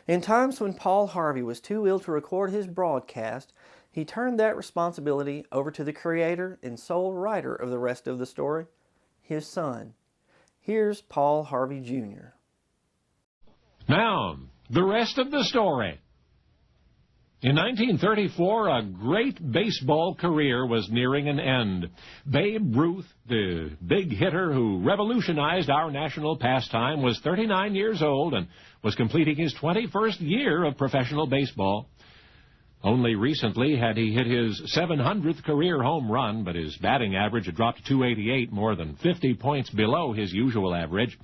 In times when Paul Harvey was too ill to record his broadcast, he turned that responsibility over to the creator and sole writer of the rest of the story, his son. Here's Paul Harvey Jr. Now, the rest of the story. In 1934, a great baseball career was nearing an end. Babe Ruth, the big hitter who revolutionized our national pastime, was 39 years old and was completing his 21st year of professional baseball. Only recently had he hit his 700th career home run, but his batting average had dropped to 288, more than 50 points below his usual average.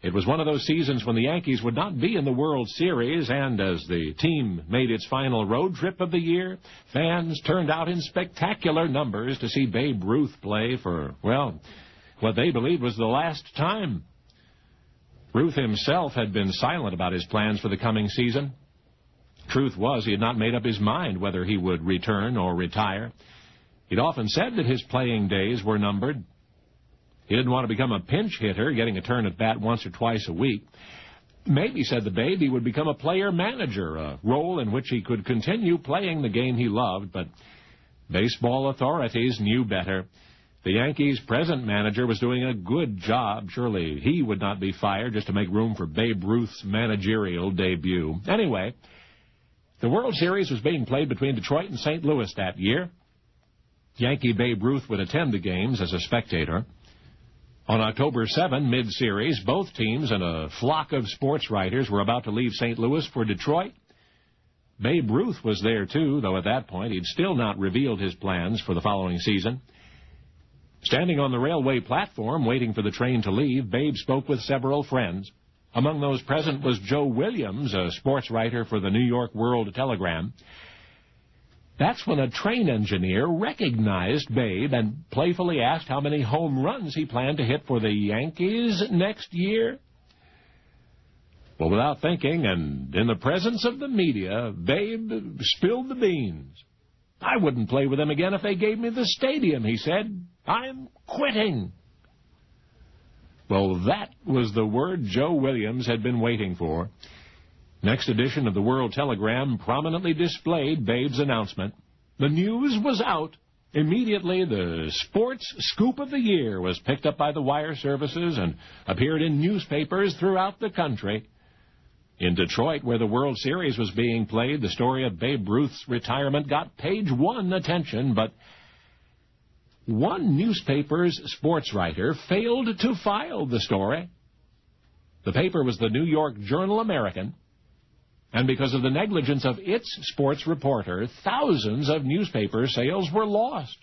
It was one of those seasons when the Yankees would not be in the World Series, and as the team made its final road trip of the year, fans turned out in spectacular numbers to see Babe Ruth play for, well, what they believed was the last time. Ruth himself had been silent about his plans for the coming season. Truth was, he had not made up his mind whether he would return or retire. He'd often said that his playing days were numbered. He didn't want to become a pinch hitter, getting a turn at bat once or twice a week. Maybe, said the Babe, he would become a player manager, a role in which he could continue playing the game he loved, but baseball authorities knew better. The Yankees' present manager was doing a good job. Surely he would not be fired just to make room for Babe Ruth's managerial debut. Anyway, the World Series was being played between Detroit and St. Louis that year. Yankee Babe Ruth would attend the games as a spectator. On October 7, mid-series, both teams and a flock of sports writers were about to leave St. Louis for Detroit. Babe Ruth was there, too, though at that point he'd still not revealed his plans for the following season. Standing on the railway platform, waiting for the train to leave, Babe spoke with several friends. Among those present was Joe Williams, a sports writer for the New York World Telegram. That's when a train engineer recognized Babe and playfully asked how many home runs he planned to hit for the Yankees next year. Well, without thinking, and in the presence of the media, Babe spilled the beans. I wouldn't play with them again if they gave me the stadium, he said. I'm quitting. Well, that was the word Joe Williams had been waiting for. Next edition of the World Telegram prominently displayed Babe's announcement. The news was out. Immediately, the sports scoop of the year was picked up by the wire services and appeared in newspapers throughout the country. In Detroit, where the World Series was being played, the story of Babe Ruth's retirement got page one attention, but one newspaper's sports writer failed to file the story. The paper was the New York Journal-American. And because of the negligence of its sports reporter, thousands of newspaper sales were lost.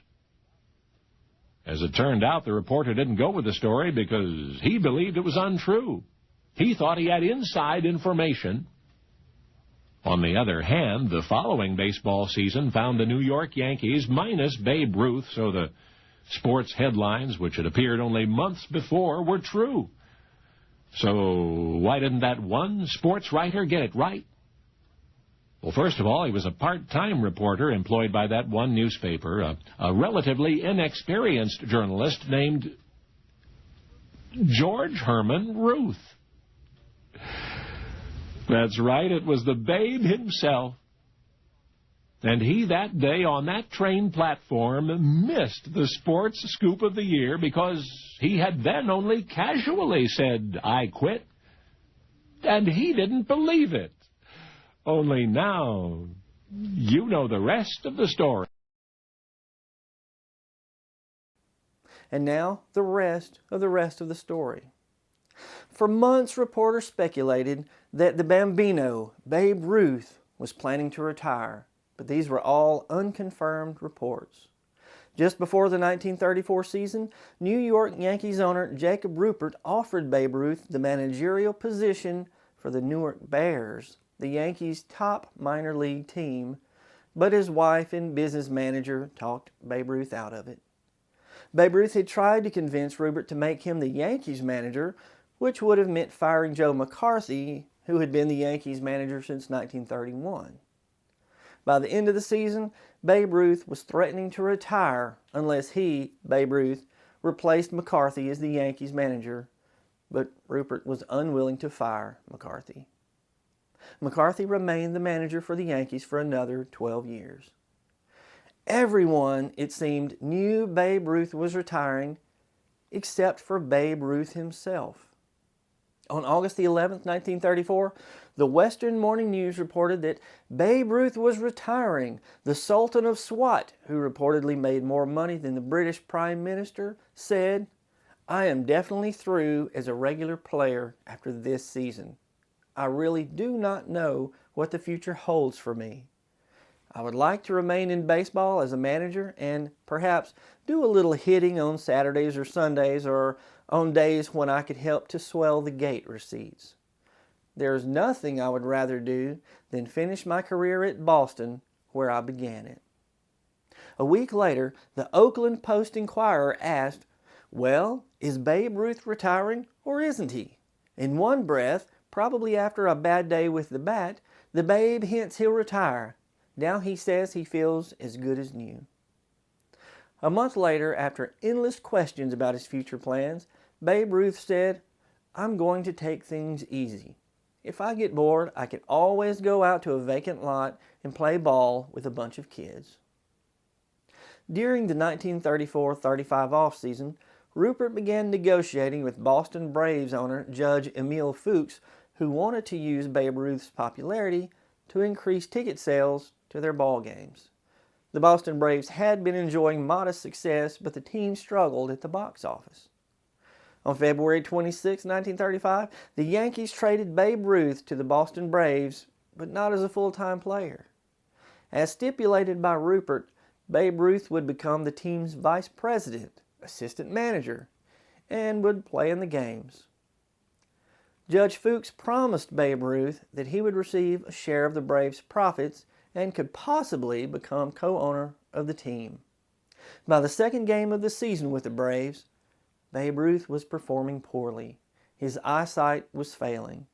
As it turned out, the reporter didn't go with the story because he believed it was untrue. He thought he had inside information. On the other hand, the following baseball season found the New York Yankees minus Babe Ruth, so the sports headlines, which had appeared only months before, were true. So why didn't that one sports writer get it right? Well, first of all, he was a part-time reporter employed by that one newspaper, a relatively inexperienced journalist named George Herman Ruth. That's right, it was the Babe himself. And he that day on that train platform missed the sports scoop of the year because he had then only casually said, I quit. And he didn't believe it. Only now, you know the rest of the story. And now, the rest of the story. For months, reporters speculated that the Bambino, Babe Ruth, was planning to retire, but these were all unconfirmed reports. Just before the 1934 season, New York Yankees owner Jacob Ruppert offered Babe Ruth the managerial position for the Newark Bears, the Yankees' top minor league team, but his wife and business manager talked Babe Ruth out of it. Babe Ruth had tried to convince Ruppert to make him the Yankees manager, which would have meant firing Joe McCarthy, who had been the Yankees manager since 1931. By the end of the season, Babe Ruth was threatening to retire unless he, Babe Ruth, replaced McCarthy as the Yankees manager, but Ruppert was unwilling to fire McCarthy. McCarthy remained the manager for the Yankees for another 12 years. Everyone, it seemed, knew Babe Ruth was retiring, except for Babe Ruth himself. On August the 11th, 1934, the Western Morning News reported that Babe Ruth was retiring. The Sultan of Swat, who reportedly made more money than the British Prime Minister, said, "I am definitely through as a regular player after this season. I really do not know what the future holds for me. I would like to remain in baseball as a manager and perhaps do a little hitting on Saturdays or Sundays or on days when I could help to swell the gate receipts. There is nothing I would rather do than finish my career at Boston where I began it." A week later, the Oakland Post-Inquirer asked, "Well, is Babe Ruth retiring or isn't he?" In one breath, probably after a bad day with the bat, the Babe hints he'll retire. Now he says he feels as good as new. A month later, after endless questions about his future plans, Babe Ruth said, "I'm going to take things easy. If I get bored, I can always go out to a vacant lot and play ball with a bunch of kids." During the 1934-35 offseason, Rupert began negotiating with Boston Braves owner Judge Emil Fuchs, who wanted to use Babe Ruth's popularity to increase ticket sales to their ball games. The Boston Braves had been enjoying modest success, but the team struggled at the box office. On February 26, 1935, the Yankees traded Babe Ruth to the Boston Braves, but not as a full-time player. As stipulated by Rupert, Babe Ruth would become the team's vice president, assistant manager, and would play in the games. Judge Fuchs promised Babe Ruth that he would receive a share of the Braves' profits and could possibly become co-owner of the team. By the second game of the season with the Braves, Babe Ruth was performing poorly. His eyesight was failing.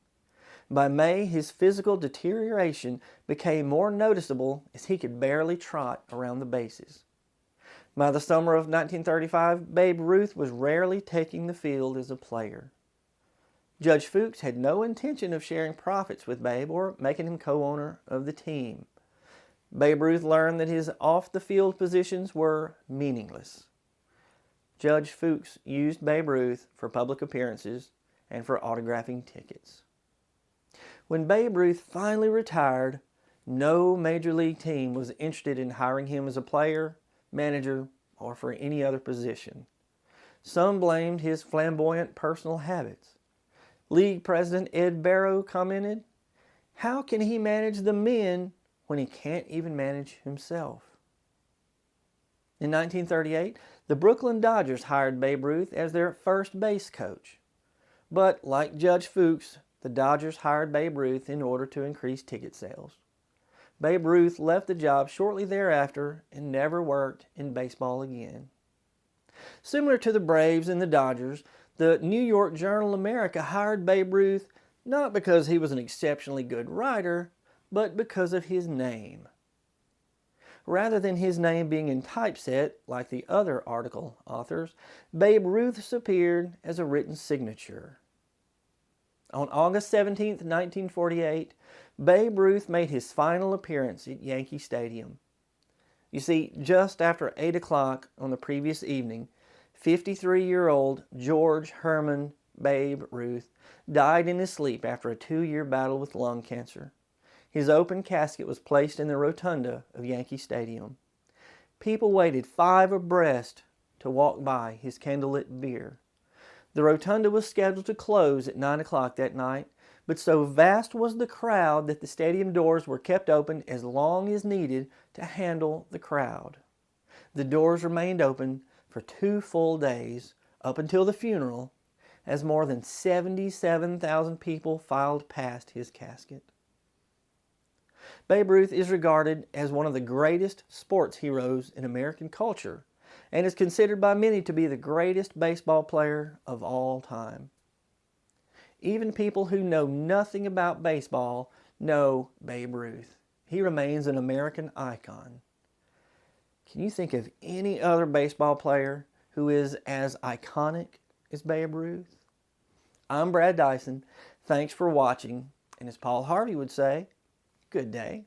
By May, his physical deterioration became more noticeable as he could barely trot around the bases. By the summer of 1935, Babe Ruth was rarely taking the field as a player. Judge Fuchs had no intention of sharing profits with Babe or making him co-owner of the team. Babe Ruth learned that his off-the-field positions were meaningless. Judge Fuchs used Babe Ruth for public appearances and for autographing tickets. When Babe Ruth finally retired, no major league team was interested in hiring him as a player, manager, or for any other position. Some blamed his flamboyant personal habits. League President Ed Barrow commented, "How can he manage the men when he can't even manage himself?" In 1938, the Brooklyn Dodgers hired Babe Ruth as their first base coach. But like Judge Fuchs, the Dodgers hired Babe Ruth in order to increase ticket sales. Babe Ruth left the job shortly thereafter and never worked in baseball again. Similar to the Braves and the Dodgers, the New York Journal-America hired Babe Ruth not because he was an exceptionally good writer, but because of his name. Rather than his name being in typeset like the other article authors, Babe Ruth's appeared as a written signature. On August 17, 1948, Babe Ruth made his final appearance at Yankee Stadium. You see, just after 8 o'clock on the previous evening, 53-year-old George Herman Babe Ruth died in his sleep after a 2-year battle with lung cancer. His open casket was placed in the rotunda of Yankee Stadium. People waited 5 abreast to walk by his candlelit bier. The rotunda was scheduled to close at 9 o'clock that night, but so vast was the crowd that the stadium doors were kept open as long as needed to handle the crowd. The doors remained open for 2 full days, up until the funeral, as more than 77,000 people filed past his casket. Babe Ruth is regarded as one of the greatest sports heroes in American culture and is considered by many to be the greatest baseball player of all time. Even people who know nothing about baseball know Babe Ruth. He remains an American icon. Can you think of any other baseball player who is as iconic as Babe Ruth? I'm Brad Dison. Thanks for watching, And as Paul Harvey would say, good day.